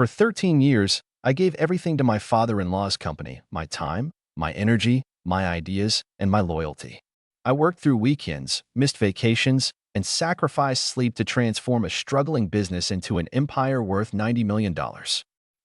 For 13 years, I gave everything to my father-in-law's company, my time, my energy, my ideas, and my loyalty. I worked through weekends, missed vacations, and sacrificed sleep to transform a struggling business into an empire worth $90 million.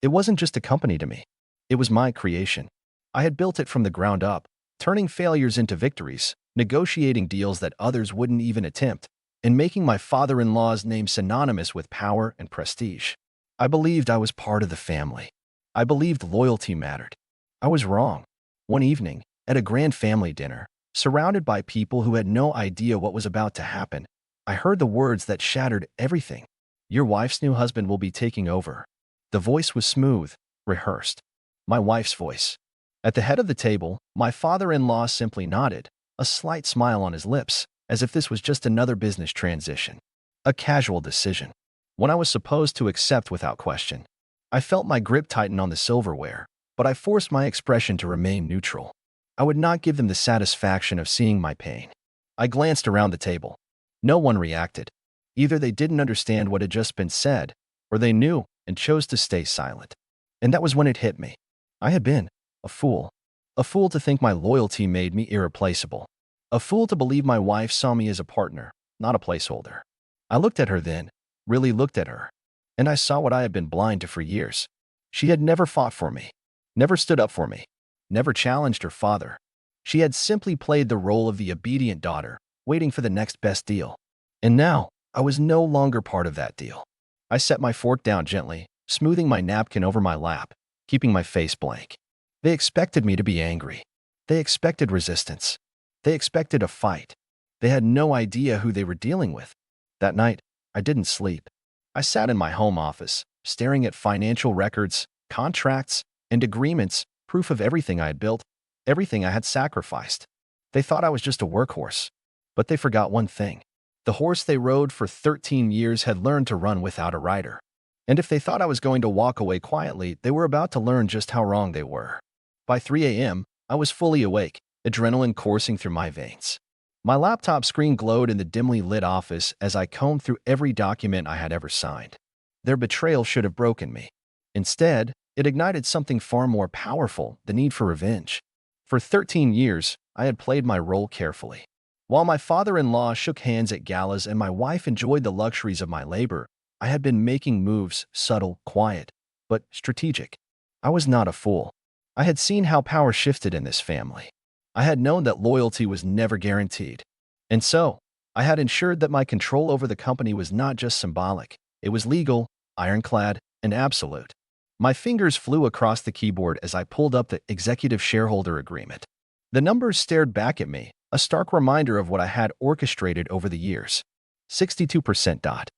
It wasn't just a company to me. It was my creation. I had built it from the ground up, turning failures into victories, negotiating deals that others wouldn't even attempt, and making my father-in-law's name synonymous with power and prestige. I believed I was part of the family. I believed loyalty mattered. I was wrong. One evening, at a grand family dinner, surrounded by people who had no idea what was about to happen, I heard the words that shattered everything. "Your wife's new husband will be taking over." The voice was smooth, rehearsed. My wife's voice. At the head of the table, my father-in-law simply nodded, a slight smile on his lips, as if this was just another business transition. A casual decision. One I was supposed to accept without question. I felt my grip tighten on the silverware, but I forced my expression to remain neutral. I would not give them the satisfaction of seeing my pain. I glanced around the table. No one reacted. Either they didn't understand what had just been said, or they knew and chose to stay silent. And that was when it hit me. I had been a fool. A fool to think my loyalty made me irreplaceable. A fool to believe my wife saw me as a partner, not a placeholder. I looked at her then, really looked at her, and I saw what I had been blind to for years. She had never fought for me, never stood up for me, never challenged her father. She had simply played the role of the obedient daughter, waiting for the next best deal. And now, I was no longer part of that deal. I set my fork down gently, smoothing my napkin over my lap, keeping my face blank. They expected me to be angry. They expected resistance. They expected a fight. They had no idea who they were dealing with. That night, I didn't sleep. I sat in my home office, staring at financial records, contracts, and agreements, proof of everything I had built, everything I had sacrificed. They thought I was just a workhorse. But they forgot one thing. The horse they rode for 13 years had learned to run without a rider. And if they thought I was going to walk away quietly, they were about to learn just how wrong they were. By 3 a.m., I was fully awake, adrenaline coursing through my veins. My laptop screen glowed in the dimly lit office as I combed through every document I had ever signed. Their betrayal should have broken me. Instead, it ignited something far more powerful, the need for revenge. For 13 years, I had played my role carefully. While my father-in-law shook hands at galas and my wife enjoyed the luxuries of my labor, I had been making moves, subtle, quiet, but strategic. I was not a fool. I had seen how power shifted in this family. I had known that loyalty was never guaranteed. And so, I had ensured that my control over the company was not just symbolic. It was legal, ironclad, and absolute. My fingers flew across the keyboard as I pulled up the executive shareholder agreement. The numbers stared back at me, a stark reminder of what I had orchestrated over the years. 62%.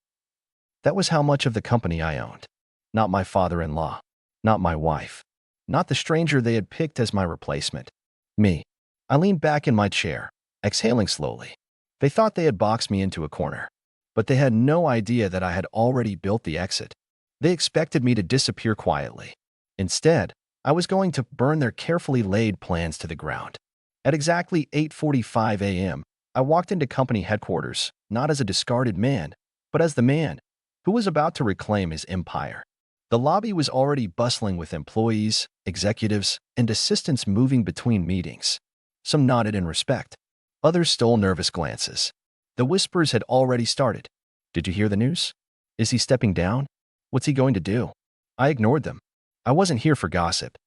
That was how much of the company I owned. Not my father-in-law. Not my wife. Not the stranger they had picked as my replacement. Me. I leaned back in my chair, exhaling slowly. They thought they had boxed me into a corner. But they had no idea that I had already built the exit. They expected me to disappear quietly. Instead, I was going to burn their carefully laid plans to the ground. At exactly 8:45 a.m., I walked into company headquarters, not as a discarded man, but as the man who was about to reclaim his empire. The lobby was already bustling with employees, executives, and assistants moving between meetings. Some nodded in respect. Others stole nervous glances. The whispers had already started. "Did you hear the news? Is he stepping down? What's he going to do?" I ignored them. I wasn't here for gossip.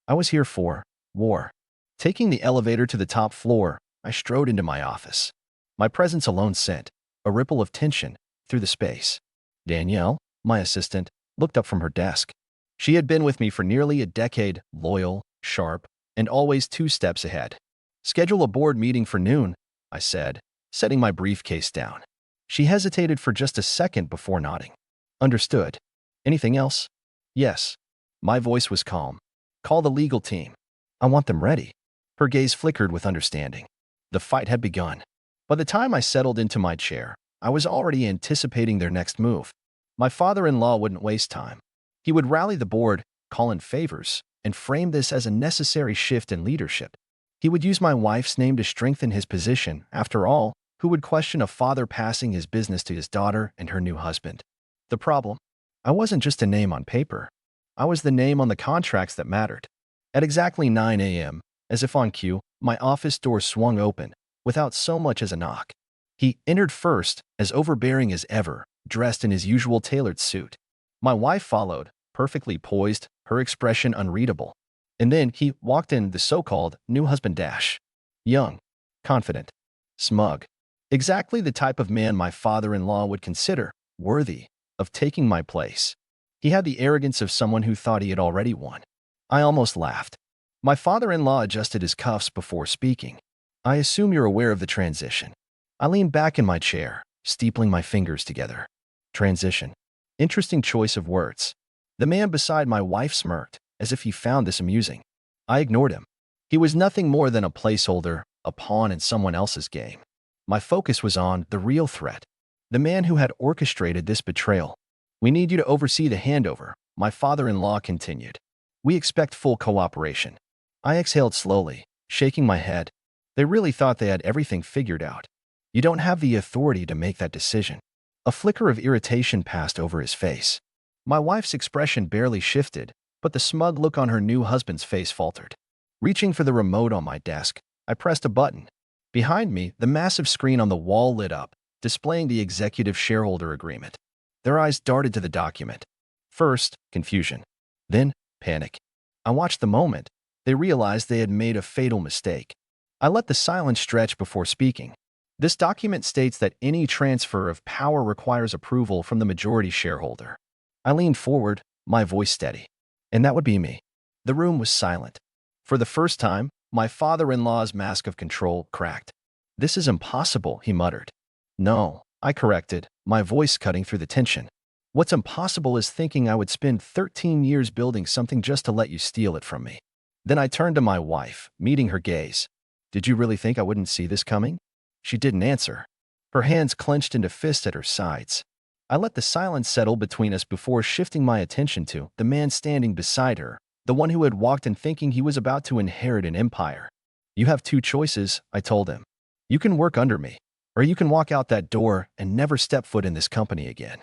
I was here for war. Taking the elevator to the top floor, I strode into my office. My presence alone sent a ripple of tension through the space. Danielle, my assistant, looked up from her desk. She had been with me for nearly a decade, loyal, sharp, and always 2 steps ahead. "Schedule a board meeting for noon," I said, setting my briefcase down. She hesitated for just a second before nodding. "Understood. Anything else?" "Yes." My voice was calm. "Call the legal team. I want them ready." Her gaze flickered with understanding. The fight had begun. By the time I settled into my chair, I was already anticipating their next move. My father-in-law wouldn't waste time. He would rally the board, call in favors, and frame this as a necessary shift in leadership. He would use my wife's name to strengthen his position. After all, who would question a father passing his business to his daughter and her new husband? The problem? I wasn't just a name on paper. I was the name on the contracts that mattered. At exactly 9 a.m., as if on cue, my office door swung open, without so much as a knock. He entered first, as overbearing as ever, dressed in his usual tailored suit. My wife followed, perfectly poised, her expression unreadable. And then he walked in, the so-called new husband dash. Young, confident, smug. Exactly the type of man my father-in-law would consider worthy of taking my place. He had the arrogance of someone who thought he had already won. I almost laughed. My father-in-law adjusted his cuffs before speaking. I assume you're aware of the transition. I leaned back in my chair, steepling my fingers together. Transition. Interesting choice of words. The man beside my wife smirked, as if he found this amusing. I ignored him. He was nothing more than a placeholder, a pawn in someone else's game. My focus was on the real threat, the man who had orchestrated this betrayal. We need you to oversee the handover, my father-in-law continued. We expect full cooperation. I exhaled slowly, shaking my head. They really thought they had everything figured out. You don't have the authority to make that decision. A flicker of irritation passed over his face. My wife's expression barely shifted, but the smug look on her new husband's face faltered. Reaching for the remote on my desk, I pressed a button. Behind me, the massive screen on the wall lit up, displaying the executive shareholder agreement. Their eyes darted to the document. First, confusion. Then, panic. I watched the moment. They realized they had made a fatal mistake. I let the silence stretch before speaking. This document states that any transfer of power requires approval from the majority shareholder. I leaned forward, my voice steady. And that would be me. The room was silent. For the first time, my father-in-law's mask of control cracked. This is impossible, he muttered. No, I corrected, my voice cutting through the tension. What's impossible is thinking I would spend 13 years building something just to let you steal it from me. Then I turned to my wife, meeting her gaze. Did you really think I wouldn't see this coming? She didn't answer. Her hands clenched into fists at her sides. I let the silence settle between us before shifting my attention to the man standing beside her, the one who had walked in thinking he was about to inherit an empire. You have two choices, I told him. You can work under me, or you can walk out that door and never step foot in this company again.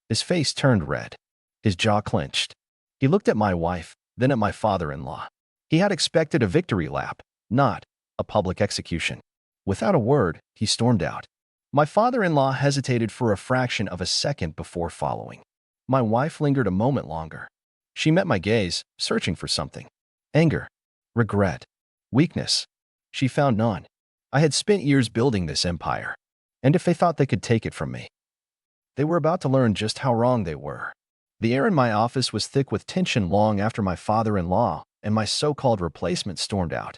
His face turned red. His jaw clenched. He looked at my wife, then at my father-in-law. He had expected a victory lap, not a public execution. Without a word, he stormed out. My father-in-law hesitated for a fraction of a second before following. My wife lingered a moment longer. She met my gaze, searching for something. Anger, regret, weakness. She found none. I had spent years building this empire, and if they thought they could take it from me, they were about to learn just how wrong they were. The air in my office was thick with tension long after my father-in-law and my so-called replacement stormed out.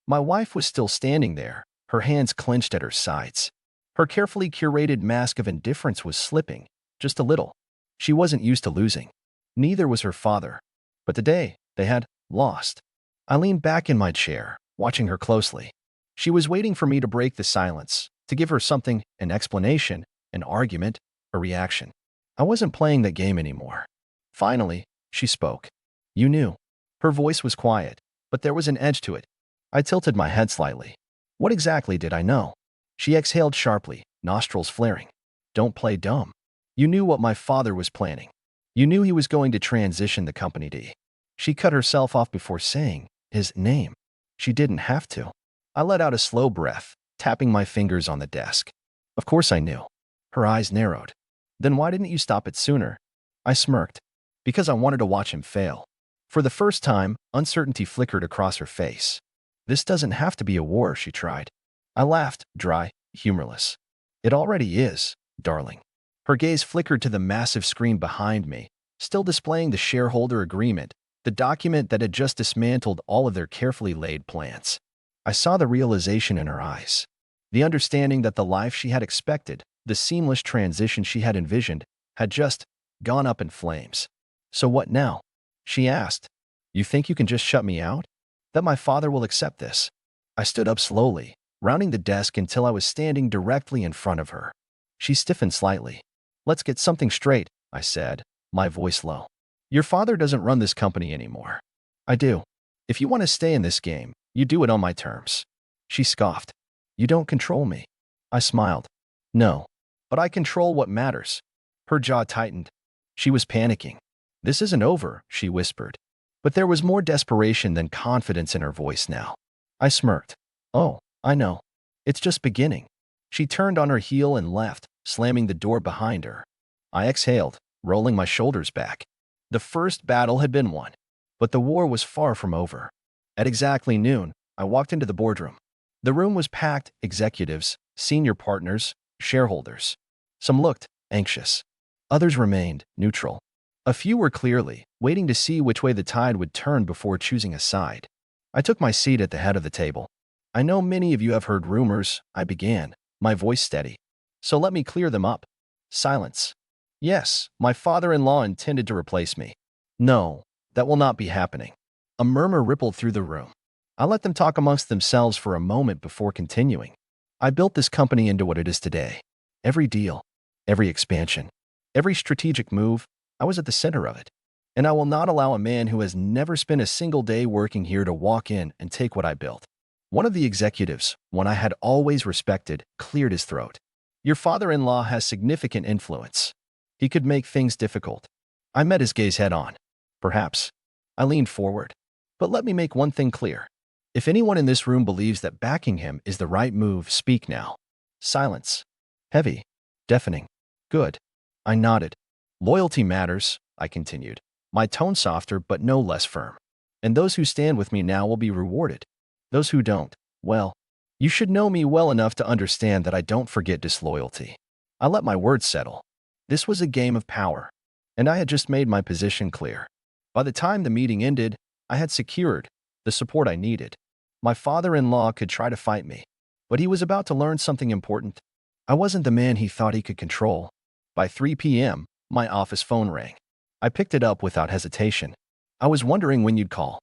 My wife was still standing there, her hands clenched at her sides. Her carefully curated mask of indifference was slipping, just a little. She wasn't used to losing. Neither was her father. But today, they had lost. I leaned back in my chair, watching her closely. She was waiting for me to break the silence, to give her something, an explanation, an argument, a reaction. I wasn't playing that game anymore. Finally, she spoke. You knew. Her voice was quiet, but there was an edge to it. I tilted my head slightly. What exactly did I know? She exhaled sharply, nostrils flaring. Don't play dumb. You knew what my father was planning. You knew he was going to transition the company to E. She cut herself off before saying his name. She didn't have to. I let out a slow breath, tapping my fingers on the desk. Of course I knew. Her eyes narrowed. Then why didn't you stop it sooner? I smirked. Because I wanted to watch him fail. For the first time, uncertainty flickered across her face. This doesn't have to be a war, she tried. I laughed, dry, humorless. It already is, darling. Her gaze flickered to the massive screen behind me, still displaying the shareholder agreement, the document that had just dismantled all of their carefully laid plans. I saw the realization in her eyes. The understanding that the life she had expected, the seamless transition she had envisioned, had just gone up in flames. So what now? She asked. You think you can just shut me out? That my father will accept this? I stood up slowly, rounding the desk until I was standing directly in front of her. She stiffened slightly. Let's get something straight, I said, my voice low. Your father doesn't run this company anymore. I do. If you want to stay in this game, you do it on my terms. She scoffed. You don't control me. I smiled. No, but I control what matters. Her jaw tightened. She was panicking. This isn't over, she whispered. But there was more desperation than confidence in her voice now. I smirked. Oh, I know. It's just beginning. She turned on her heel and left, slamming the door behind her. I exhaled, rolling my shoulders back. The first battle had been won, but the war was far from over. At exactly noon, I walked into the boardroom. The room was packed: executives, senior partners, shareholders. Some looked anxious. Others remained neutral. A few were clearly waiting to see which way the tide would turn before choosing a side. I took my seat at the head of the table. I know many of you have heard rumors, I began, my voice steady. So let me clear them up. Silence. Yes, my father-in-law intended to replace me. No, that will not be happening. A murmur rippled through the room. I let them talk amongst themselves for a moment before continuing. I built this company into what it is today. Every deal, every expansion, every strategic move, I was at the center of it. And I will not allow a man who has never spent a single day working here to walk in and take what I built. One of the executives, one I had always respected, cleared his throat. Your father-in-law has significant influence. He could make things difficult. I met his gaze head on. Perhaps. I leaned forward. But let me make one thing clear. If anyone in this room believes that backing him is the right move, speak now. Silence. Heavy. Deafening. Good. I nodded. Loyalty matters, I continued, my tone softer but no less firm. And those who stand with me now will be rewarded. Those who don't, well, you should know me well enough to understand that I don't forget disloyalty. I let my words settle. This was a game of power, and I had just made my position clear. By the time the meeting ended, I had secured the support I needed. My father-in-law could try to fight me, but he was about to learn something important. I wasn't the man he thought he could control. By 3 p.m., my office phone rang. I picked it up without hesitation. I was wondering when you'd call.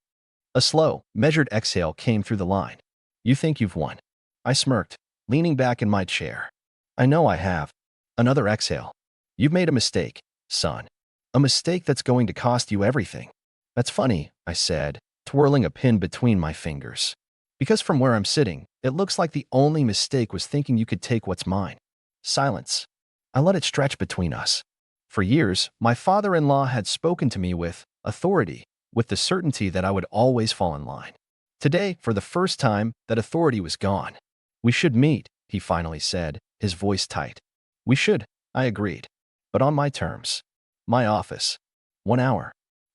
A slow, measured exhale came through the line. You think you've won. I smirked, leaning back in my chair. I know I have. Another exhale. You've made a mistake, son. A mistake that's going to cost you everything. That's funny, I said, twirling a pin between my fingers. Because from where I'm sitting, it looks like the only mistake was thinking you could take what's mine. Silence. I let it stretch between us. For years, my father-in-law had spoken to me with authority, with the certainty that I would always fall in line. Today, for the first time, that authority was gone. We should meet, he finally said, his voice tight. We should, I agreed. But on my terms. My office. 1 hour.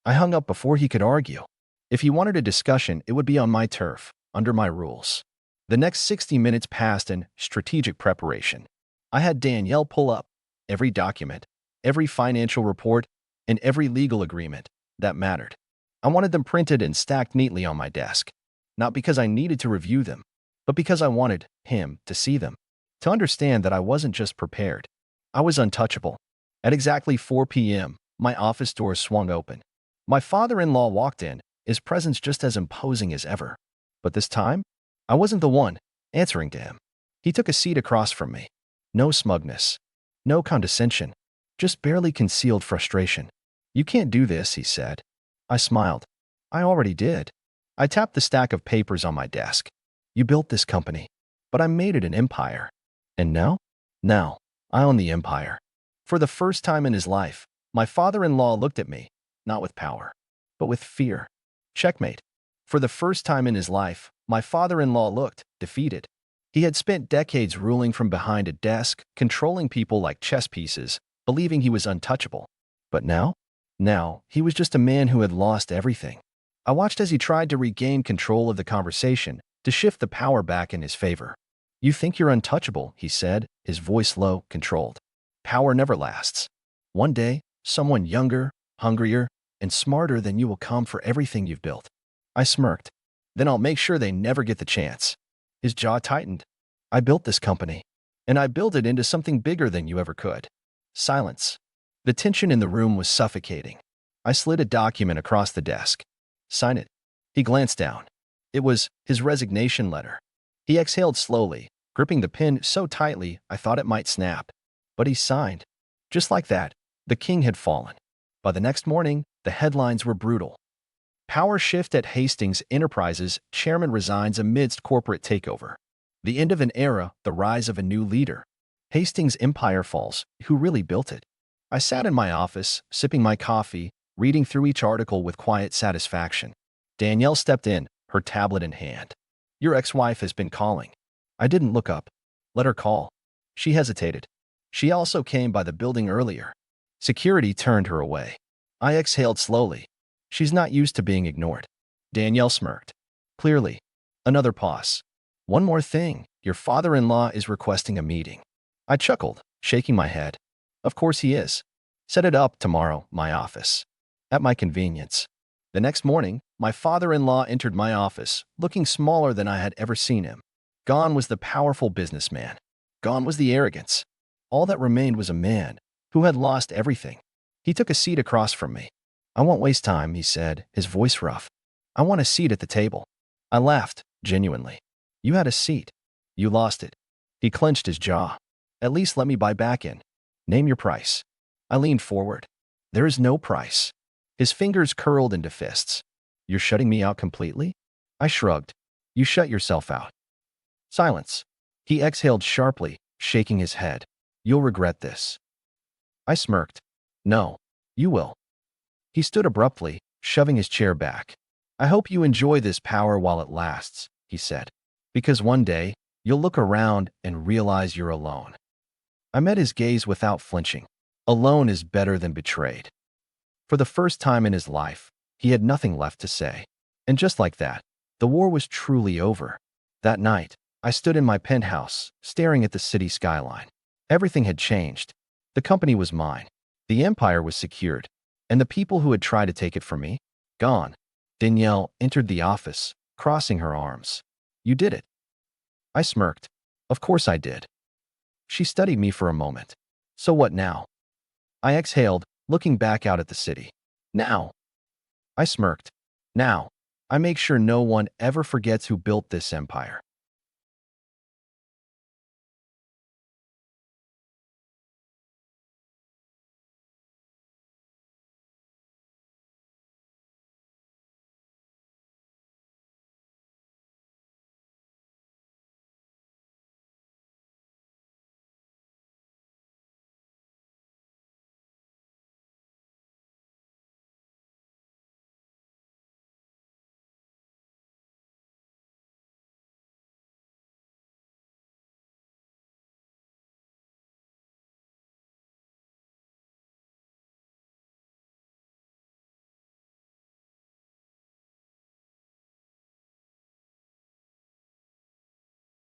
I hung up before he could argue. If he wanted a discussion, it would be on my turf, under my rules. The next 60 minutes passed in strategic preparation. I had Danielle pull up every document, every financial report, and every legal agreement that mattered. I wanted them printed and stacked neatly on my desk, not because I needed to review them, but because I wanted him to see them, to understand that I wasn't just prepared. I was untouchable. At exactly 4 p.m., my office doors swung open. My father-in-law walked in, his presence just as imposing as ever. But this time, I wasn't the one answering to him. He took a seat across from me. No smugness, no condescension, just barely concealed frustration. You can't do this, he said. I smiled. I already did. I tapped the stack of papers on my desk. You built this company, but I made it an empire. And now? Now, I own the empire. For the first time in his life, my father-in-law looked at me, not with power, but with fear. Checkmate. For the first time in his life, my father-in-law looked defeated. He had spent decades ruling from behind a desk, controlling people like chess pieces, believing he was untouchable. But now? Now, he was just a man who had lost everything. I watched as he tried to regain control of the conversation, to shift the power back in his favor. You think you're untouchable, he said, his voice low, controlled. Power never lasts. One day, someone younger, hungrier, and smarter than you will come for everything you've built. I smirked. Then I'll make sure they never get the chance. His jaw tightened. I built this company, and I built it into something bigger than you ever could. Silence. The tension in the room was suffocating. I slid a document across the desk. Sign it. He glanced down. It was his resignation letter. He exhaled slowly, gripping the pen so tightly I thought it might snap. But he signed. Just like that, the king had fallen. By the next morning, the headlines were brutal. Power shift at Hastings Enterprises, chairman resigns amidst corporate takeover. The end of an era, the rise of a new leader. Hastings' empire falls. Who really built it? I sat in my office, sipping my coffee, reading through each article with quiet satisfaction. Danielle stepped in, her tablet in hand. Your ex-wife has been calling. I didn't look up. Let her call. She hesitated. She also came by the building earlier. Security turned her away. I exhaled slowly. She's not used to being ignored. Danielle smirked. Clearly. Another pause. One more thing. Your father-in-law is requesting a meeting. I chuckled, shaking my head. Of course he is. Set it up tomorrow, my office. At my convenience. The next morning, my father-in-law entered my office, looking smaller than I had ever seen him. Gone was the powerful businessman. Gone was the arrogance. All that remained was a man who had lost everything. He took a seat across from me. I won't waste time, he said, his voice rough. I want a seat at the table. I laughed, genuinely. You had a seat. You lost it. He clenched his jaw. At least let me buy back in. Name your price. I leaned forward. There is no price. His fingers curled into fists. You're shutting me out completely? I shrugged. You shut yourself out. Silence. He exhaled sharply, shaking his head. You'll regret this. I smirked. No, you will. He stood abruptly, shoving his chair back. I hope you enjoy this power while it lasts, he said. Because one day, you'll look around and realize you're alone. I met his gaze without flinching. Alone is better than betrayed. For the first time in his life, he had nothing left to say. And just like that, the war was truly over. That night, I stood in my penthouse, staring at the city skyline. Everything had changed. The company was mine. The empire was secured. And the people who had tried to take it from me? Gone. Danielle entered the office, crossing her arms. You did it. I smirked. Of course I did. She studied me for a moment. So what now? I exhaled, looking back out at the city. Now. I smirked. Now. I make sure no one ever forgets who built this empire.